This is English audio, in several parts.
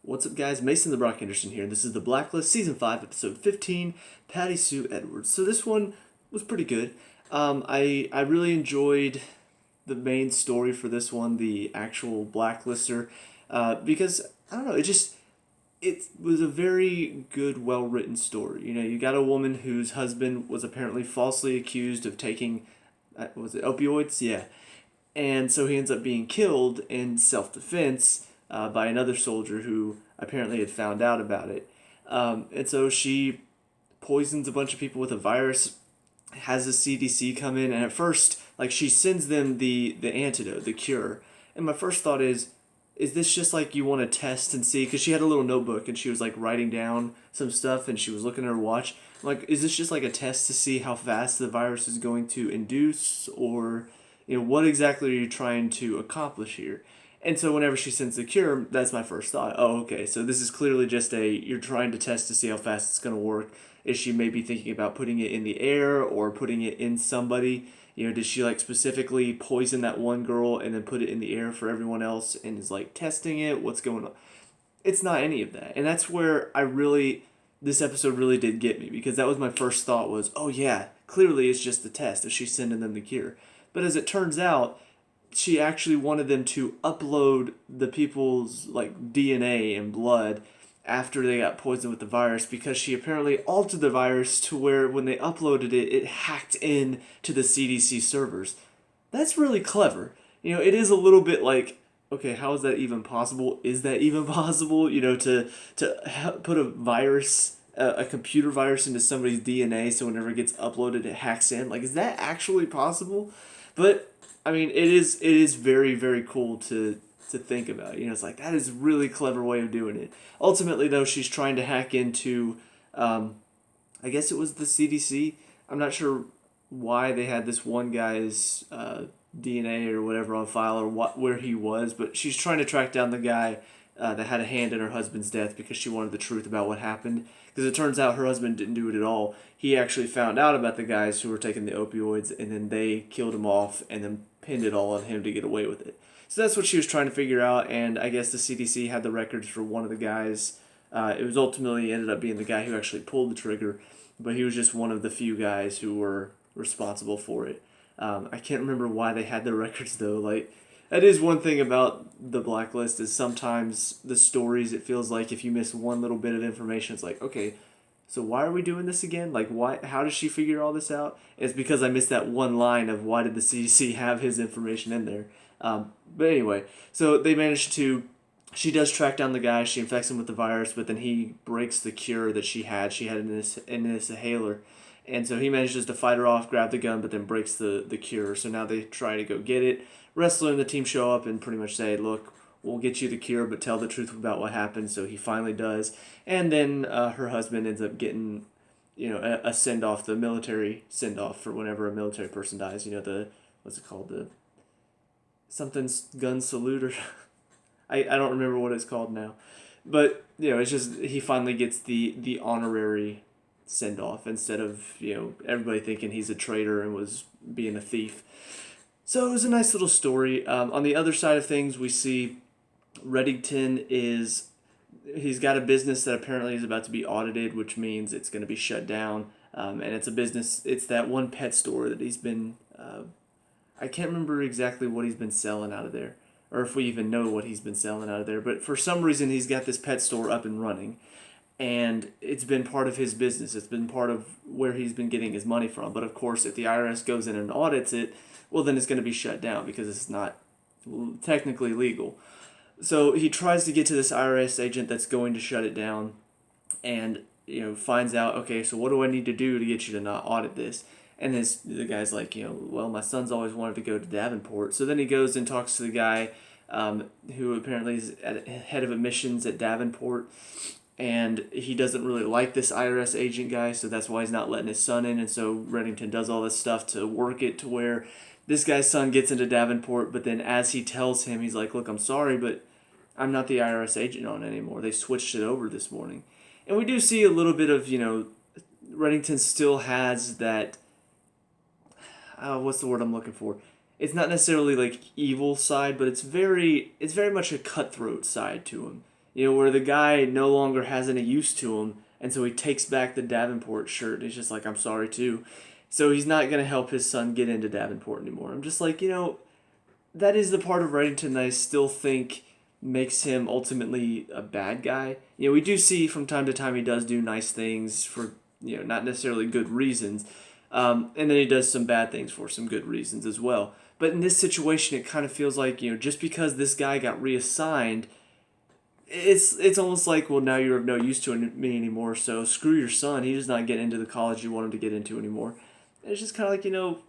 What's up, guys? Mason the Brock Henderson here, and this is the Blacklist, Season 5, Episode 15, Pattie Sue Edwards. So this one was pretty good. I really enjoyed the main story for this one, the actual Blacklister, because, I don't know, it was a very good, well-written story. You know, you got a woman whose husband was apparently falsely accused of taking, was it opioids? Yeah. And so he ends up being killed in self-defense by another soldier who apparently had found out about it. And so she poisons a bunch of people with a virus, has the CDC come in, and at first, like, she sends them the antidote, the cure. And my first thought is this just like you want to test and see? Because she had a little notebook and she was like writing down some stuff and she was looking at her watch. Like, is this just like a test to see how fast the virus is going to induce, or what exactly are you trying to accomplish here? And so whenever she sends the cure, that's my first thought. Oh, okay, so this is clearly just you're trying to test to see how fast it's going to work. Is she maybe thinking about putting it in the air or putting it in somebody? Did she like specifically poison that one girl and then put it in the air for everyone else and is like testing it? What's going on? It's not any of that. And that's where this episode really did get me, because that was my first thought was, oh yeah, clearly it's just the test if she's sending them the cure. But as it turns out, she actually wanted them to upload the people's like DNA and blood after they got poisoned with the virus, because she apparently altered the virus to where when they uploaded it, it hacked in to the CDC servers. That's really clever. It is a little bit like, okay, how is that even possible? Is that even possible? To put a virus, a computer virus into somebody's DNA, so whenever it gets uploaded, it hacks in. Like, is that actually possible? But I mean, it is very, very cool to think about. It's like, that is a really clever way of doing it. Ultimately, though, she's trying to hack into, I guess it was the CDC. I'm not sure why they had this one guy's DNA or whatever on file, or where he was, but she's trying to track down the guy that had a hand in her husband's death, because she wanted the truth about what happened. Because it turns out her husband didn't do it at all. He actually found out about the guys who were taking the opioids, and then they killed him off and then pinned it all on him to get away with it. So that's what she was trying to figure out, and I guess the CDC had the records for one of the guys. It was ultimately ended up being the guy who actually pulled the trigger, but he was just one of the few guys who were responsible for it. I can't remember why they had the records, though. Like, that is one thing about the Blacklist, is sometimes the stories, it feels like if you miss one little bit of information, it's like, okay, so why are we doing this again? Like, why? How does she figure all this out? It's because I missed that one line of why did the CDC have his information in there. But anyway, so they managed to, she does track down the guy, she infects him with the virus, but then he breaks the cure that she had. She had in this inhaler. And so he manages to fight her off, grab the gun, but then breaks the cure. So now they try to go get it. Wrestler and the team show up and pretty much say, look, we'll get you the cure, but tell the truth about what happened. So he finally does. And then her husband ends up getting, a send-off, the military send-off for whenever a military person dies. What's it called? The something gun salute, or I don't remember what it's called now. But, it's just, he finally gets the honorary send-off instead of, everybody thinking he's a traitor and was being a thief. So it was a nice little story. On the other side of things, we see Reddington he's got a business that apparently is about to be audited, which means it's going to be shut down. And it's a business, it's that one pet store that he's been, I can't remember exactly what he's been selling out of there, or if we even know what he's been selling out of there. But for some reason, he's got this pet store up and running. And it's been part of his business. It's been part of where he's been getting his money from. But of course, if the IRS goes in and audits it, well, then it's going to be shut down because it's not technically legal. So he tries to get to this IRS agent that's going to shut it down, and finds out, okay, so what do I need to do to get you to not audit this? And the guy's like, well, my son's always wanted to go to Davenport. So then he goes and talks to the guy who apparently is head of admissions at Davenport. And he doesn't really like this IRS agent guy, so that's why he's not letting his son in. And so Reddington does all this stuff to work it to where this guy's son gets into Davenport, but then as he tells him, he's like, look, I'm sorry, but I'm not the IRS agent on it anymore. They switched it over this morning. And we do see a little bit of, Reddington still has that, what's the word I'm looking for? It's not necessarily like evil side, but it's very much a cutthroat side to him. where the guy no longer has any use to him, and so he takes back the Davenport shirt, and he's just like, I'm sorry too. So he's not going to help his son get into Davenport anymore. I'm just like, that is the part of Reddington that I still think makes him ultimately a bad guy. We do see from time to time he does do nice things for, not necessarily good reasons. And then he does some bad things for some good reasons as well. But in this situation, it kind of feels like, just because this guy got reassigned, it's almost like, well, now you're of no use to me anymore, so screw your son. He does not get into the college you want him to get into anymore. And it's just kind of like,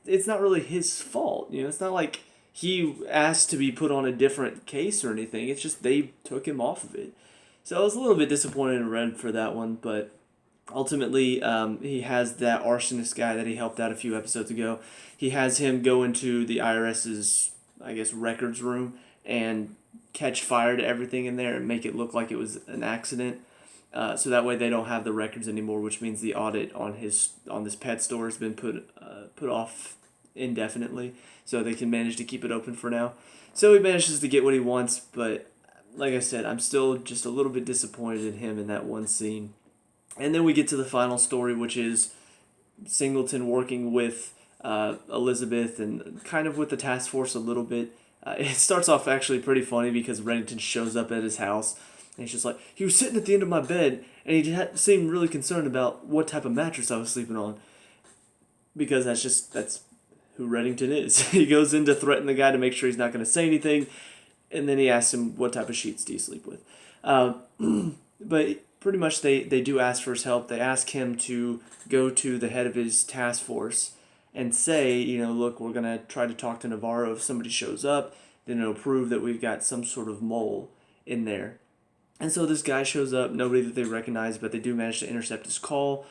it's not really his fault. It's not like he asked to be put on a different case or anything. It's just they took him off of it. So I was a little bit disappointed in Red for that one, but ultimately he has that arsonist guy that he helped out a few episodes ago. He has him go into the IRS's, I guess, records room and catch fire to everything in there and make it look like it was an accident. So that way they don't have the records anymore, which means the audit on this pet store has been put off indefinitely, so they can manage to keep it open for now. So he manages to get what he wants, but like I said, I'm still just a little bit disappointed in him in that one scene. And then we get to the final story, which is Singleton working with Elizabeth and kind of with the task force a little bit. It starts off actually pretty funny because Reddington shows up at his house. And he's just like, he was sitting at the end of my bed, and he seemed really concerned about what type of mattress I was sleeping on. Because that's who Reddington is. He goes in to threaten the guy to make sure he's not going to say anything, and then he asks him, what type of sheets do you sleep with? But pretty much they do ask for his help. They ask him to go to the head of his task force and say, look, we're going to try to talk to Navarro. If somebody shows up, then it'll prove that we've got some sort of mole in there. And so this guy shows up, nobody that they recognize, but they do manage to intercept his call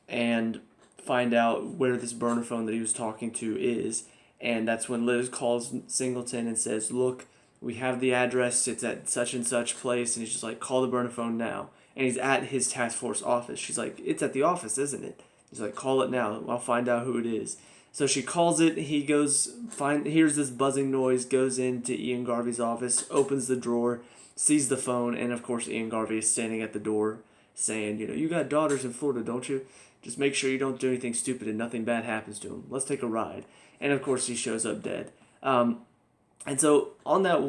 and find out where this burner phone that he was talking to is. And that's when Liz calls Singleton and says, look, we have the address, it's at such and such place. And he's just like, call the burner phone now. And he's at his task force office. She's like, it's at the office, isn't it? He's like, call it now, I'll find out who it is. So she calls it, he hears this buzzing noise, goes into Ian Garvey's office, opens the drawer, sees the phone, and of course Ian Garvey is standing at the door saying, you got daughters in Florida, don't you? Just make sure you don't do anything stupid and nothing bad happens to them. Let's take a ride. And of course he shows up dead. And so on that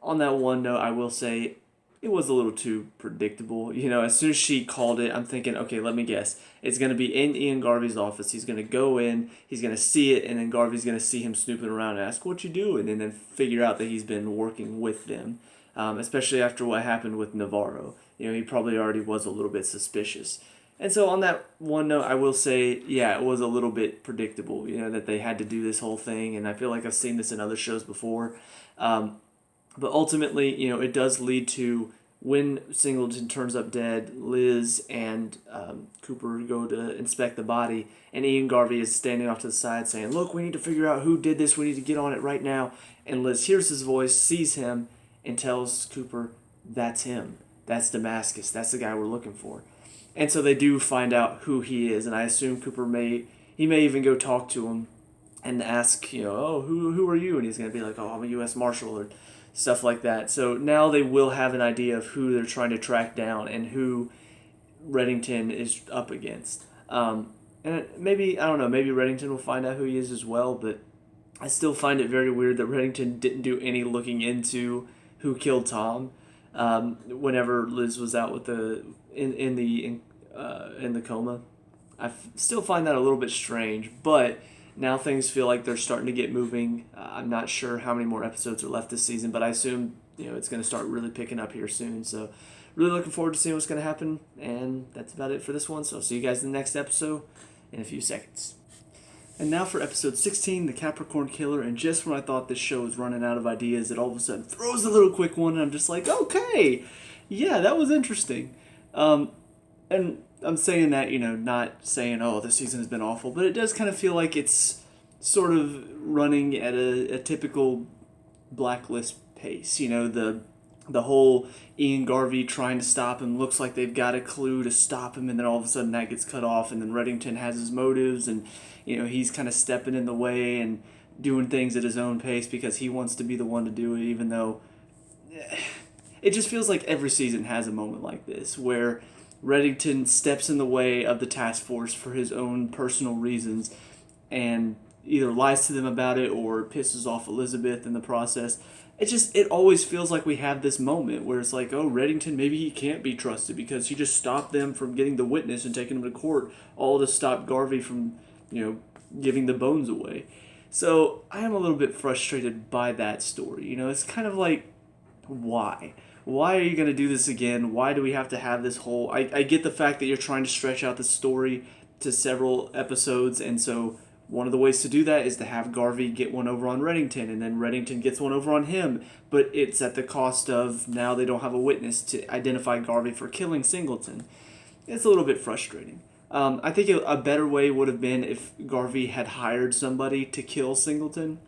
one note, I will say it was a little too predictable. As soon as she called it, I'm thinking, okay, let me guess. It's going to be in Ian Garvey's office. He's going to go in, he's going to see it, and then Garvey's going to see him snooping around and ask, what you doing? And then figure out that he's been working with them. Especially after what happened with Navarro. He probably already was a little bit suspicious. And so on that one note, I will say, yeah, it was a little bit predictable, that they had to do this whole thing. And I feel like I've seen this in other shows before. But ultimately, it does lead to when Singleton turns up dead, Liz and Cooper go to inspect the body. And Ian Garvey is standing off to the side saying, look, we need to figure out who did this. We need to get on it right now. And Liz hears his voice, sees him, and tells Cooper, that's him. That's Damascus. That's the guy we're looking for. And so they do find out who he is, and I assume Cooper may even go talk to him and ask, oh, who are you? And he's going to be like, oh, I'm a U.S. Marshal or stuff like that. So now they will have an idea of who they're trying to track down and who Reddington is up against. And maybe, I don't know, maybe Reddington will find out who he is as well, but I still find it very weird that Reddington didn't do any looking into who killed Tom whenever Liz was out with in the coma. I still find that a little bit strange, but now things feel like they're starting to get moving. I'm not sure how many more episodes are left this season, but I assume it's going to start really picking up here soon. So really looking forward to seeing what's going to happen, and that's about it for this one. So I'll see you guys in the next episode in a few seconds. And now for episode 16, The Capricorn Killer, and just when I thought this show was running out of ideas, it all of a sudden throws a little quick one, and I'm just like, okay, yeah, that was interesting. And I'm saying that, not saying, oh, this season has been awful, but it does kind of feel like it's sort of running at a typical Blacklist pace. The whole Ian Garvey trying to stop him looks like they've got a clue to stop him, and then all of a sudden that gets cut off, and then Reddington has his motives, and he's kind of stepping in the way and doing things at his own pace because he wants to be the one to do it, even though it just feels like every season has a moment like this where Reddington steps in the way of the task force for his own personal reasons and either lies to them about it or pisses off Elizabeth in the process. It always feels like we have this moment where it's like, oh, Reddington, maybe he can't be trusted because he just stopped them from getting the witness and taking them to court, all to stop Garvey from, giving the bones away. So I am a little bit frustrated by that story. It's kind of like, why? Why are you going to do this again? Why do we have to have this whole... I get the fact that you're trying to stretch out the story to several episodes, and so one of the ways to do that is to have Garvey get one over on Reddington, and then Reddington gets one over on him, but it's at the cost of now they don't have a witness to identify Garvey for killing Singleton. It's a little bit frustrating. I think a better way would have been if Garvey had hired somebody to kill Singleton,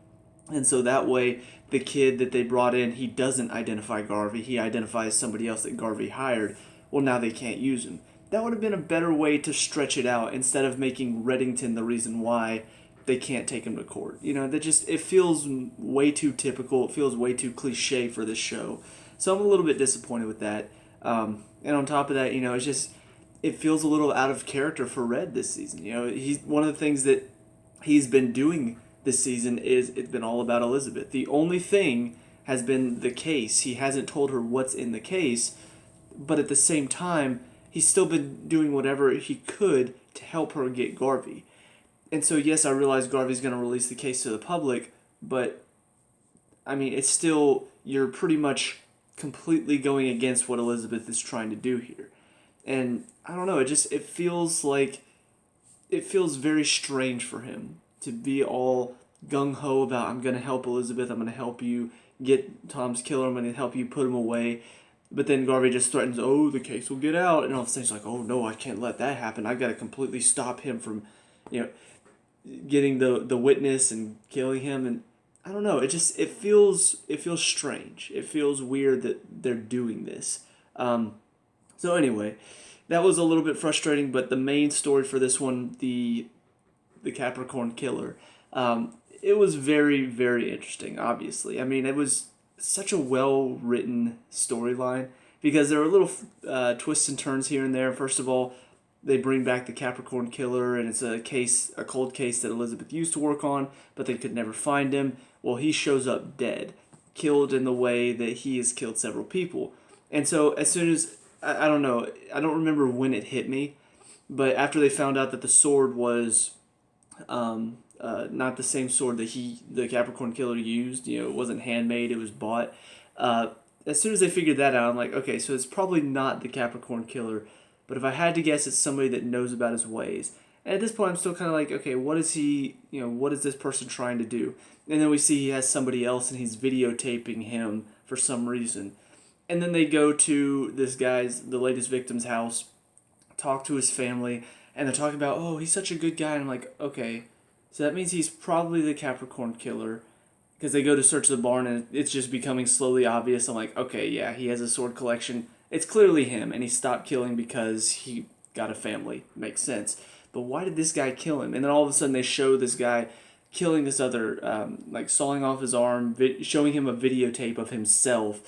and so that way the kid that they brought in, he doesn't identify Garvey, he identifies somebody else that Garvey hired. Well, now they can't use him. That would have been a better way to stretch it out instead of making Reddington the reason why they can't take him to court. It feels way too typical. It feels way too cliche for this show. So I'm a little bit disappointed with that. And on top of that, it feels a little out of character for Red this season. He's one of the things that he's been doing this season is it's been all about Elizabeth. The only thing has been the case. He hasn't told her what's in the case, but at the same time, he's still been doing whatever he could to help her get Garvey. And so, yes, I realize Garvey's going to release the case to the public, but, it's still, you're pretty much completely going against what Elizabeth is trying to do here. And, I don't know, it feels very strange for him to be all gung-ho about, I'm going to help Elizabeth, I'm going to help you get Tom's killer, I'm going to help you put him away. But then Garvey just threatens, oh, the case will get out. And all of a sudden he's like, oh, no, I can't let that happen. I've got to completely stop him from, getting the witness and killing him. And I don't know. It feels strange. It feels weird that they're doing this. So anyway, that was a little bit frustrating. But the main story for this one, the Capricorn killer, it was very, very interesting, obviously. It was such a well-written storyline because there are little twists and turns here and there. First of all, they bring back the Capricorn killer, and it's a cold case that Elizabeth used to work on, but they could never find him. Well, he shows up dead, killed in the way that he has killed several people. And so as soon as, I don't know, I don't remember when it hit me, but after they found out that the sword was not the same sword that the Capricorn killer used, it wasn't handmade, it was bought. As soon as they figured that out, I'm like, okay, so it's probably not the Capricorn killer, but if I had to guess, it's somebody that knows about his ways. And at this point, I'm still kind of like, okay, what is this person trying to do? And then we see he has somebody else and he's videotaping him for some reason. And then they go to the latest victim's house, talk to his family, and they're talking about, oh, he's such a good guy. And I'm like, okay, so that means he's probably the Capricorn killer. Because they go to search the barn and it's just becoming slowly obvious. I'm like, okay, yeah, he has a sword collection. It's clearly him, and he stopped killing because he got a family. Makes sense. But why did this guy kill him? And then all of a sudden they show this guy killing this other, sawing off his arm, showing him a videotape of himself.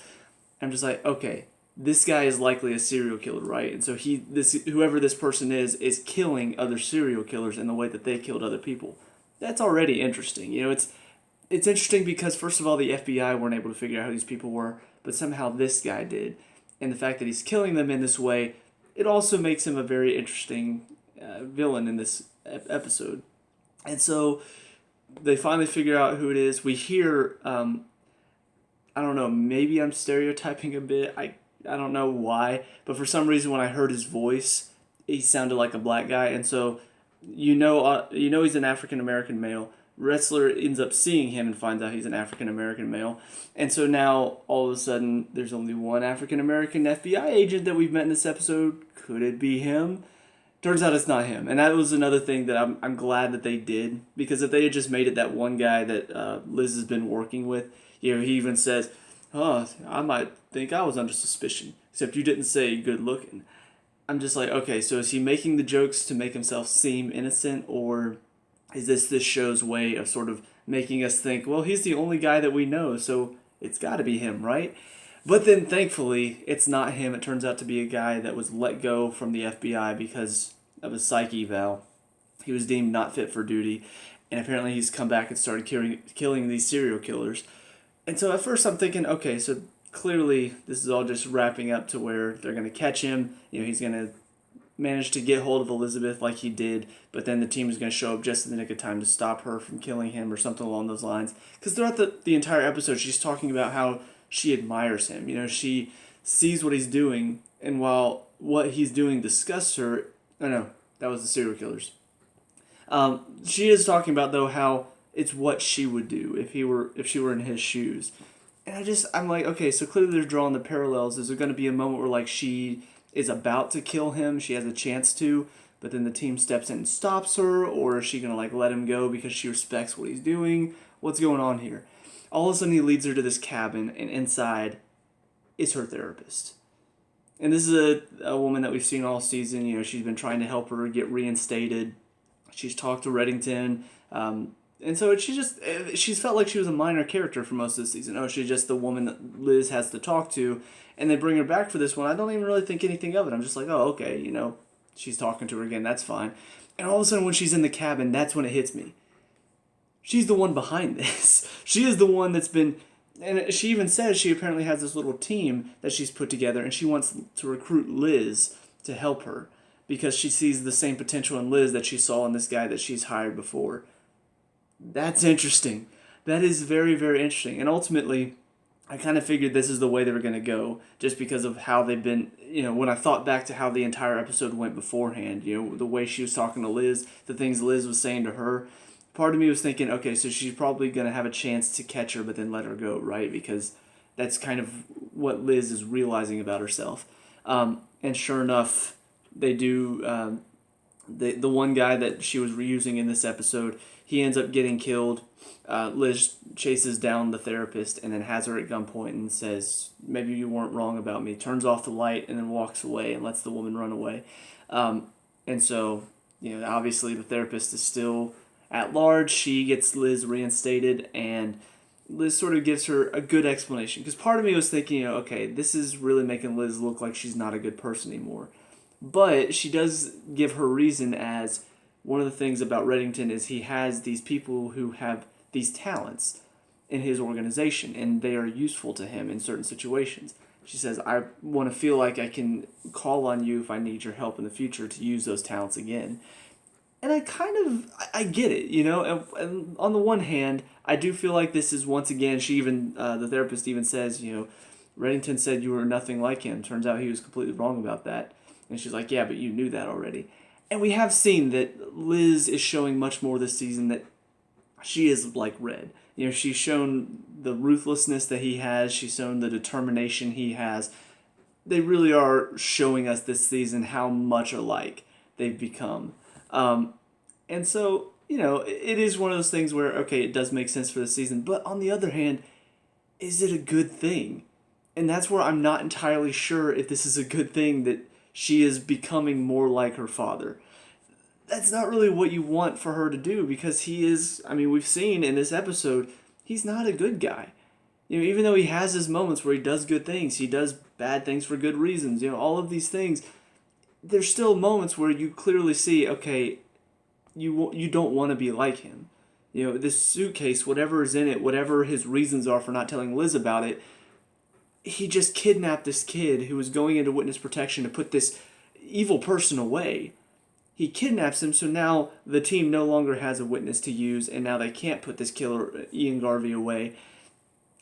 I'm just like, okay, this guy is likely a serial killer, right? And so whoever this person is killing other serial killers in the way that they killed other people. That's already interesting. It's interesting because, first of all, the FBI weren't able to figure out who these people were, but somehow this guy did. And the fact that he's killing them in this way, it also makes him a very interesting villain in this episode. And so they finally figure out who it is. We hear, I don't know, maybe I'm stereotyping a bit. I don't know why, but for some reason when I heard his voice, he sounded like a black guy. And so he's an African-American male. Wrestler ends up seeing him and finds out he's an African-American male. And so now, all of a sudden, there's only one African-American FBI agent that we've met in this episode. Could it be him? Turns out it's not him. And that was another thing that I'm glad that they did. Because if they had just made it that one guy that Liz has been working with, he even says, oh, I might think I was under suspicion. Except you didn't say good looking. I'm just like, okay, so is he making the jokes to make himself seem innocent, or is this show's way of sort of making us think, well, he's the only guy that we know, so it's got to be him, right? But then, thankfully, it's not him. It turns out to be a guy that was let go from the FBI because of a psych eval. He was deemed not fit for duty, and apparently he's come back and started killing these serial killers. And so at first I'm thinking, okay, so clearly this is all just wrapping up to where they're going to catch him. He's going to manage to get hold of Elizabeth like he did, but then the team is going to show up just in the nick of time to stop her from killing him or something along those lines. Because throughout the entire episode, she's talking about how she admires him. She sees what he's doing, and while what he's doing disgusts her, oh no, that was the serial killers. She is talking about, though, how it's what she would do if she were in his shoes. And I'm like, okay, so clearly they're drawing the parallels. Is there going to be a moment where, like, she is about to kill him, she has a chance to, but then the team steps in and stops her, or is she going to, like, let him go because she respects what he's doing? What's going on here? All of a sudden he leads her to this cabin, and inside is her therapist. And this is a woman that we've seen all season. She's been trying to help her get reinstated. She's talked to Reddington. And so she's felt like she was a minor character for most of the season. Oh, she's just the woman that Liz has to talk to. And they bring her back for this one. I don't even really think anything of it. I'm just like, oh, okay, she's talking to her again. That's fine. And all of a sudden when she's in the cabin, that's when it hits me. She's the one behind this. She is the one that's been... And she even says she apparently has this little team that she's put together, and she wants to recruit Liz to help her because she sees the same potential in Liz that she saw in this guy that she's hired before. That's interesting. That is very, very interesting. And ultimately, I kind of figured this is the way they were going to go just because of how they've been, when I thought back to how the entire episode went beforehand, the way she was talking to Liz, the things Liz was saying to her. Part of me was thinking, okay, so she's probably going to have a chance to catch her but then let her go, right? Because that's kind of what Liz is realizing about herself. And sure enough, they do. The one guy that she was reusing in this episode, he ends up getting killed. Liz chases down the therapist and then has her at gunpoint and says, maybe you weren't wrong about me. Turns off the light and then walks away and lets the woman run away. And so, obviously the therapist is still at large. She gets Liz reinstated, and Liz sort of gives her a good explanation. Because part of me was thinking, okay, this is really making Liz look like she's not a good person anymore. But she does give her reason as one of the things about Reddington is he has these people who have these talents in his organization, and they are useful to him in certain situations. She says, I want to feel like I can call on you if I need your help in the future to use those talents again. And I get it, and on the one hand, I do feel like this is, once again, she even, the therapist even says, Reddington said you were nothing like him. Turns out he was completely wrong about that. And she's like, yeah, but you knew that already. And we have seen that Liz is showing much more this season that she is like Red. She's shown the ruthlessness that he has. She's shown the determination he has. They really are showing us this season how much alike they've become. And so, it is one of those things where, okay, it does make sense for the season. But on the other hand, is it a good thing? And that's where I'm not entirely sure if this is a good thing that she is becoming more like her father. That's not really what you want for her to do because he is, we've seen in this episode, he's not a good guy. Even though he has his moments where he does good things, he does bad things for good reasons, all of these things, there's still moments where you clearly see, okay, you don't want to be like him. This suitcase, whatever is in it, whatever his reasons are for not telling Liz about it, he just kidnapped this kid who was going into witness protection to put this evil person away. He kidnaps him, so now the team no longer has a witness to use, and now they can't put this killer, Ian Garvey, away.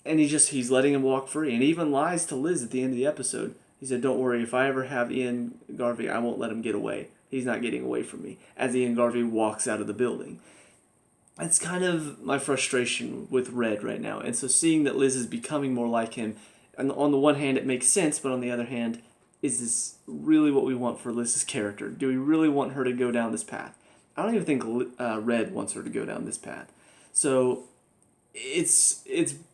And he's letting him walk free. And he even lies to Liz at the end of the episode. He said, don't worry, if I ever have Ian Garvey, I won't let him get away. He's not getting away from me. As Ian Garvey walks out of the building. That's kind of my frustration with Red right now. And so seeing that Liz is becoming more like him, and on the one hand it makes sense, but on the other hand, is this really what we want for Liz's character? Do we really want her to go down this path? I don't even think Red wants her to go down this path. So it's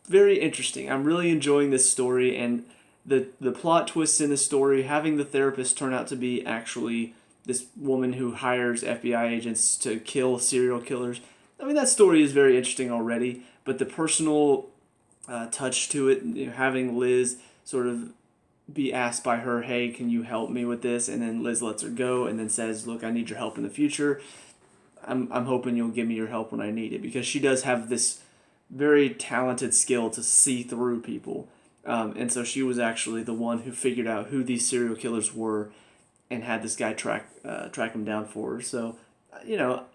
very interesting. I'm really enjoying this story, and the plot twists in this story, having the therapist turn out to be actually this woman who hires FBI agents to kill serial killers. That story is very interesting already, but the personal touch to it, having Liz sort of be asked by her, hey, can you help me with this? And then Liz lets her go and then says, look, I need your help in the future. I'm hoping you'll give me your help when I need it, because she does have this very talented skill to see through people. And so she was actually the one who figured out who these serial killers were and had this guy track him down for her. So,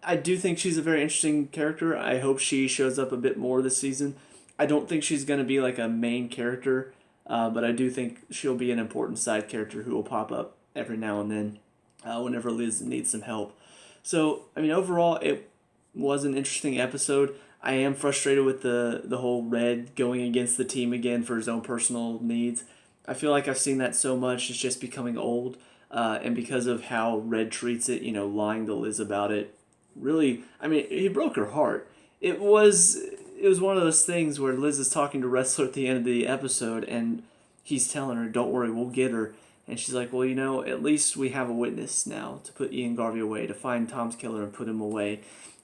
I do think she's a very interesting character. I hope she shows up a bit more this season. I don't think she's going to be like a main character, but I do think she'll be an important side character who will pop up every now and then whenever Liz needs some help. So, overall, it was an interesting episode. I am frustrated with the whole Red going against the team again for his own personal needs. I feel like I've seen that so much, it's just becoming old. And because of how Red treats it, lying to Liz about it, really, he broke her heart. It was one of those things where Liz is talking to Wrestler at the end of the episode, and he's telling her, don't worry, we'll get her. And she's like, well, at least we have a witness now to put Ian Garvey away, to find Tom's killer and put him away.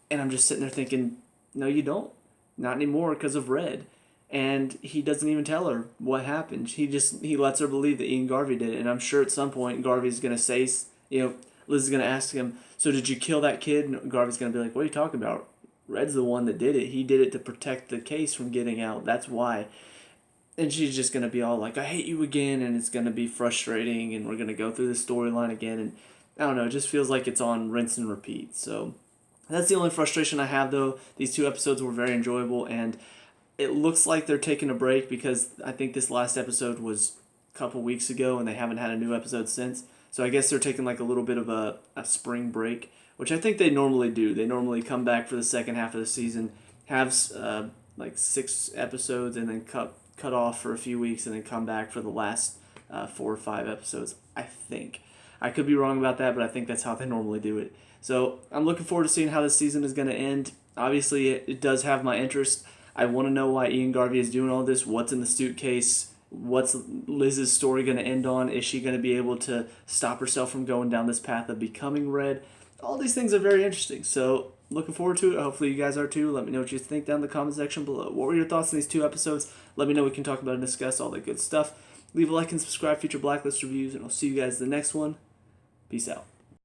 And I'm just sitting there thinking, no, you don't. Not anymore because of Red. And he doesn't even tell her what happened. He lets her believe that Ian Garvey did it. And I'm sure at some point Garvey's going to say, Liz is going to ask him, so did you kill that kid? And Garvey's going to be like, what are you talking about? Red's the one that did it. He did it to protect the case from getting out. That's why. And she's just going to be all like, I hate you again. And it's going to be frustrating. And we're going to go through the storyline again. And I don't know. It just feels like it's on rinse and repeat. So that's the only frustration I have, though. These 2 episodes were very enjoyable. And it looks like they're taking a break because I think this last episode was a couple weeks ago and they haven't had a new episode since. So I guess they're taking like a little bit of a spring break, which I think they normally do. They normally come back for the second half of the season, have like 6 episodes, and then cut off for a few weeks and then come back for the last 4 or 5 episodes, I think. I could be wrong about that, but I think that's how they normally do it. So I'm looking forward to seeing how this season is going to end. Obviously, it does have my interest. I want to know why Ian Garvey is doing all this. What's in the suitcase? What's Liz's story going to end on? Is she going to be able to stop herself from going down this path of becoming Red? All these things are very interesting. So looking forward to it. Hopefully you guys are too. Let me know what you think down in the comment section below. What were your thoughts on these 2 episodes? Let me know. We can talk about and discuss all that good stuff. Leave a like and subscribe for future Blacklist reviews, and I'll see you guys in the next one. Peace out.